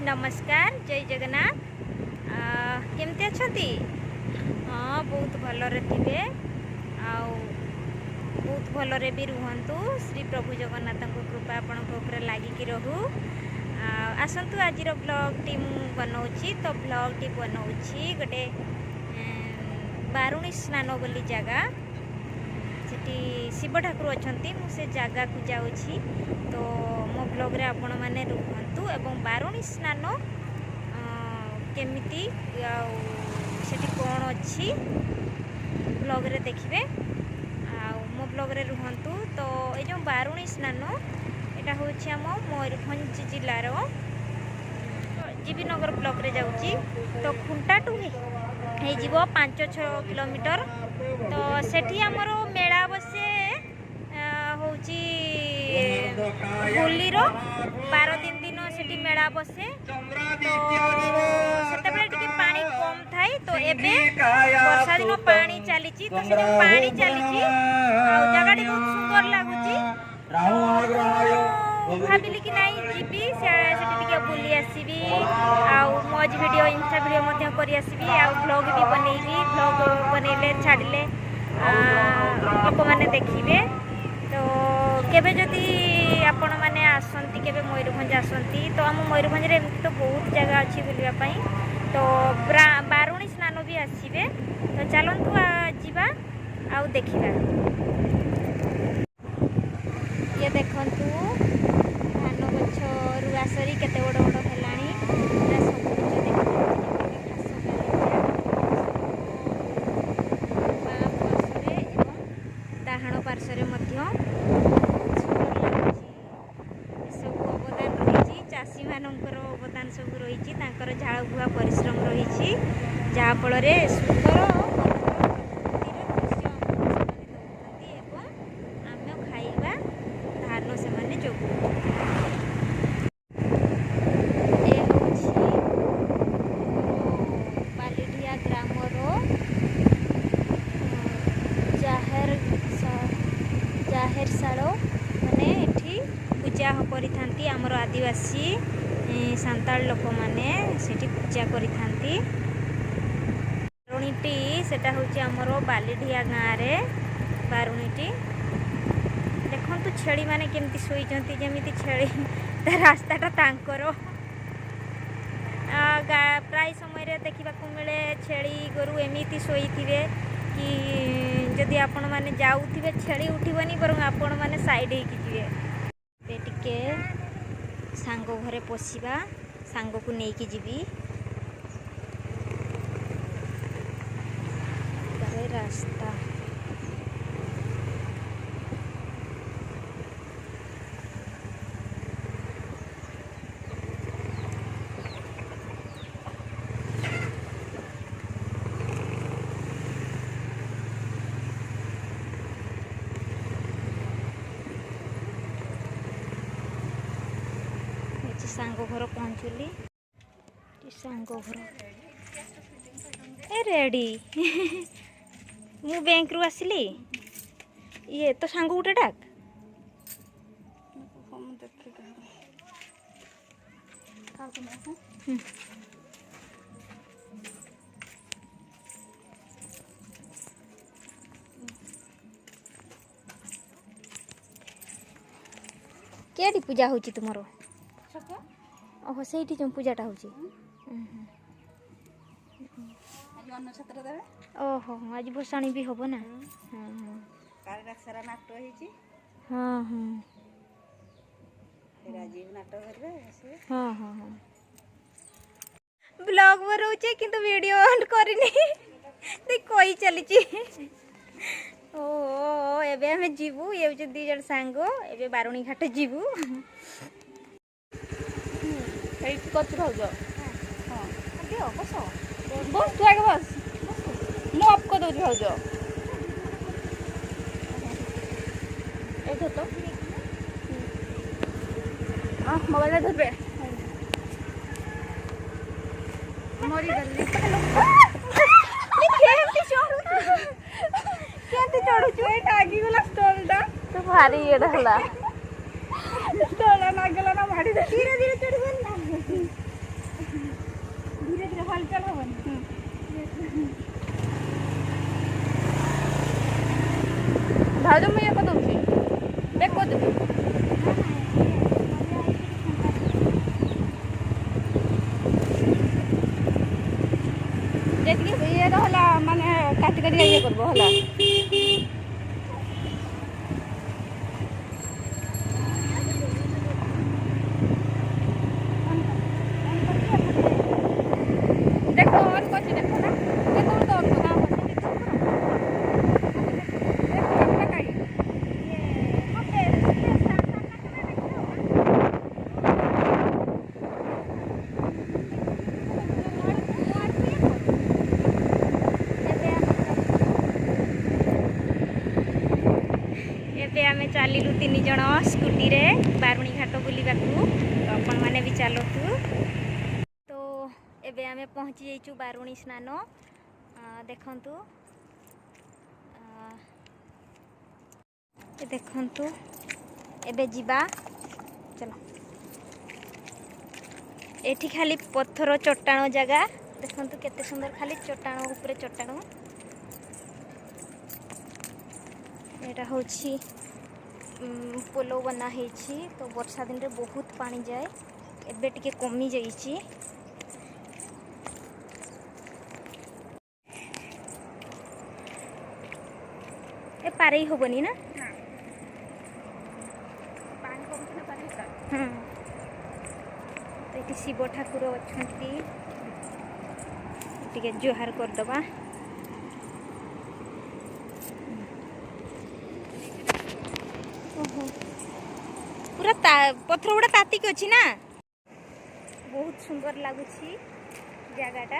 नमस्कार जय जगन्नाथ। केमती अच्छी? हाँ बहुत भलरे थे बहुत भलरे भी रुहतु। श्री प्रभु जगन्नाथ कृपा आपण लगिकी रहू। आसतु आज ब्लॉग टी बनाऊँगी तो ब्लॉग टी बनाऊँगी गोटे बारुणी स्नान बोली जगह सेठी शिव ठाकुर अच्छा मुझे जगह को जाऊँगी तो मो ब्लॉग रे आपण मैंने रुहतु एवं बारुणी स्नान केमिति सेठी कौन अच्छी ब्लॉग रे देखिए मो ब्लॉग रे रुहतु। तो ये जो बारुणी स्नान यहाँ हूँ आम मयूरभंज जिलार जीवी नगर ब्लॉक रे जाऊँगी तो खुंटाटू हो 5-6 किलोमीटर। तो सेठी आमर मेला बसे हूँ होली 12 दिन सेठी मेला बसे। तो से पानी कम थाए तो एबे वर्षा दिन पानी चली तो से पानी चली जगह बहुत सुंदर लगुच। भाविली कि नहीं जीवी से बुली आसबि मज वीडियो इंस्टा वीडियो कर ब्लॉग भी बनैबी। ब्लॉग बनैले छाड़िले लोक मैंने देखिए। तो केबे जदि आपण मैंने आसती केबे मयूरभंज आसती तो आम मयूरभंज रे एमती तो बहुत जगह अच्छी बुलवाई तो बारुणी स्नान भी आसबे। तो चलतु जीवा आउ देखिबा। ये देखंतु धान गछ रुआ सरी केते बड़ बड़ हेलाणी सब डाहाण पार्श्वर सब अवदान रही चाषी मानकर अवदान सब रही झाड़ बुआ परिश्रम रही जहाँफल सुंदर आम खाइबा धान से जोगु। ये हूँ बालीढिया ग्रामर जाहेर शाल मैंने एठी पूजा करी आमर आदिवासी सांताल लोक मैंने सेठी पूजा करी। बारुणीटी सेटा हूँ आमर बालीढिया गाँव रे बारुणीटी देखु छेली मैंने केमती शोइचंती जमीती छेली रास्ताटा तांकर प्राय समय देखा मिले छेली गोरु एमती शोइथिबे कि जदि आपण मैंने जाऊे छेली उठबनी बर आपण मैंने साइड होके टिके सांग घरे पशिबा सांग को लेकिन जीवी रास्ता सांग घर पहुँचली सांग घर ए रेडी मु बैंक रु आसली ये तो सांग गोटे डाक केडी पूजा होची तुमरो? ओहो से पूजाटा हो ओहो आज भसाणी भी हम ना। हाँ हाँ हाँ हाँ हाँ ब्लॉग बनाऊे किंतु वीडियो ऑन करनी कही चली। ओ एबे हमें जीवु ये दी जन सांग एबे बारुणी घाट जीवु भाज। हाँ बस बस तू आगे बस मु आपको दूसरी भाज ये तो मोबाइल धरबे मरी गली आगे गला स्टॉलटा तो भारी ये स्टॉल ना गला ना भाड़ी धीरे धीरे चढ़ हलचल हबनी भाजो मैं ये बताऊँगी बैक कर देबे देखिए ये रहला माने काट काट ये करबो हला देखो और कुछ देखो ना देखो तो और ना देखो अपना काई ଏବେ ଆମେ ଚାଲିଲୁ 3 ଜଣ ସ୍କୁଟିରେ ବାରୁଣୀ ଘାଟ ବୁଲିବାକୁ ତ ଆପଣମାନେ ବି ଚାଲନ୍ତୁ ତ ଏବେ ଆମେ ପହଞ୍ଚି ଯାଇଛୁ ବାରୁଣୀ ସ୍ନାନ ଦେଖନ୍ତୁ ଦେଖନ୍ତୁ ଏବେ ଯିବା ଚଲ ଏଠି ଖାଲି ପଥର ଚଟାଣ ଜାଗା ଦେଖନ୍ତୁ କେତେ ସୁନ୍ଦର ଖାଲି ଚଟାଣ ଉପରେ ଚଟାଣ ଏଟା ହେଉଛି ପୋଲ ବନା ହେଇଛି ତ ବର୍ଷା ଦିନରେ ବହୁତ ପାଣି ଯାଏ ଏବେ ଟିକେ କମି ଯାଇଛି ଏ ପାରେଇ ହବନି ନା पानी कम पानी ହଁ ତ ଏଠି ଶିବ ଠାକୁର ଅଛନ୍ତି ଟିକେ ଜୁହାର କରିଦେବା पूरा पत्थर गुड़ा तातिक अच्छी ना बहुत सुंदर लगुच जगाटा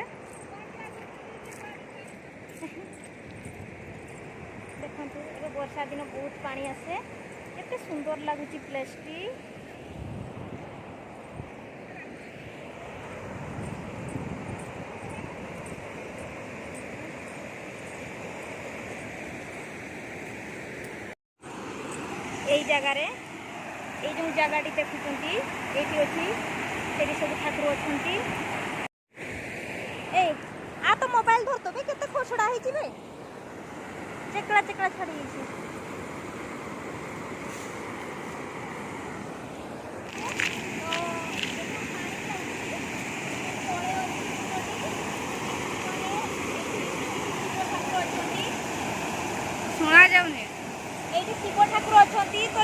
देखु ए वर्षा दिन बहुत पानी आसे केते सुंदर लगुच प्लेस टी এই জায়গারে এই যে জায়গাটি দেখুଛନ୍ତି এইটি ଅଛି ସେଠି ସବୁ ଠାକୁର ଅଛନ୍ତି ଏ आ तो मोबाइल धरतो बे केते खोसड़ा ହେଇଛି ବେ चेकड़ा चेकड़ा छाड़ी ହେଇଛି सुना जाउनी ଏଇଠି ଶିବ ଠାକୁର ଅଛନ୍ତି ତ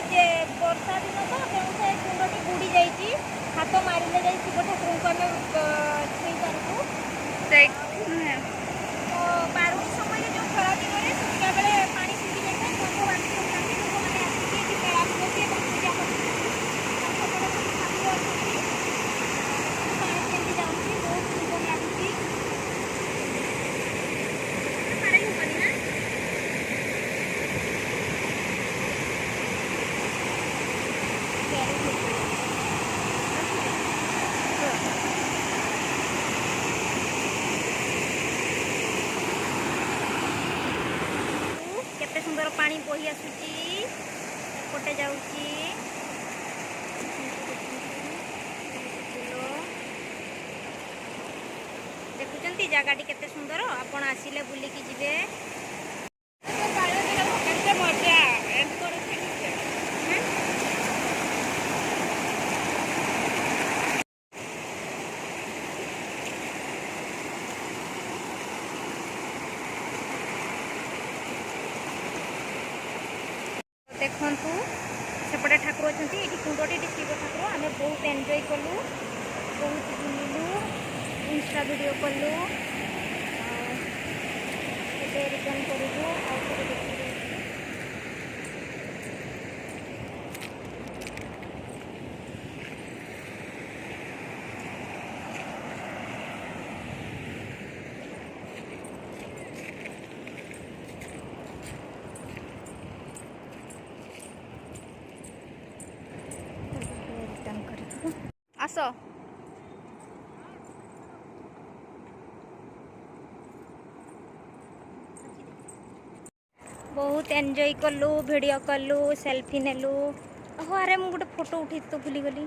ବର୍ଷା ଦିନ ତ ତେଣୁ ସେ କୁଣ୍ଡଟି ବୁଡ଼ି ଯାଇଛି ହାତ ମାରିଲେ ଯାଇ ଶିବ ଠାକୁରଙ୍କୁ ଆମେ ଛୁଇଁ ପାରିବୁ ତ ବାରୁଣୀ ସମୟରେ ଯେଉଁ ଖରା ଦିନରେ ଶୁଖିଲା ବେଳେ ପାଣି ଶୁଖି ଯାଇଥାଏ ଗନ୍ଧ ବାନ୍ତି ହୋଇଥାନ୍ତି ଲୋକମାନେ ଆସିକି ଏଠି ମେଳା ବୁଲନ୍ତି ଏବଂ ପୂଜା କରନ୍ତି ଠାକୁର ଅଛନ୍ତି ପାଣି କେମିତି ଯାଉଛି ବହୁତ ସୁନ୍ଦର ଲାଗୁଛି ପାଣି ହେବନି ନା केते सुंदर पानी बोही आसुची एपटे जाउची देखुचंती जगाटी केते सुंदर आपण आसिले बुलिकी जिवे केते मजा एंड कर देखु सेपटे ठाकुर अच्छा ये कुंडटी शिव ठाकुर आम बहुत एंजॉय कलु बहुत बुलिलु इंस्टा वीडियो कलु रिटर्न करूँ आस बहुत एंजॉय कलु वीडियो कलु सेल्फी नेलु अरे मुझे गोटे फोटो उठे तो भूली गली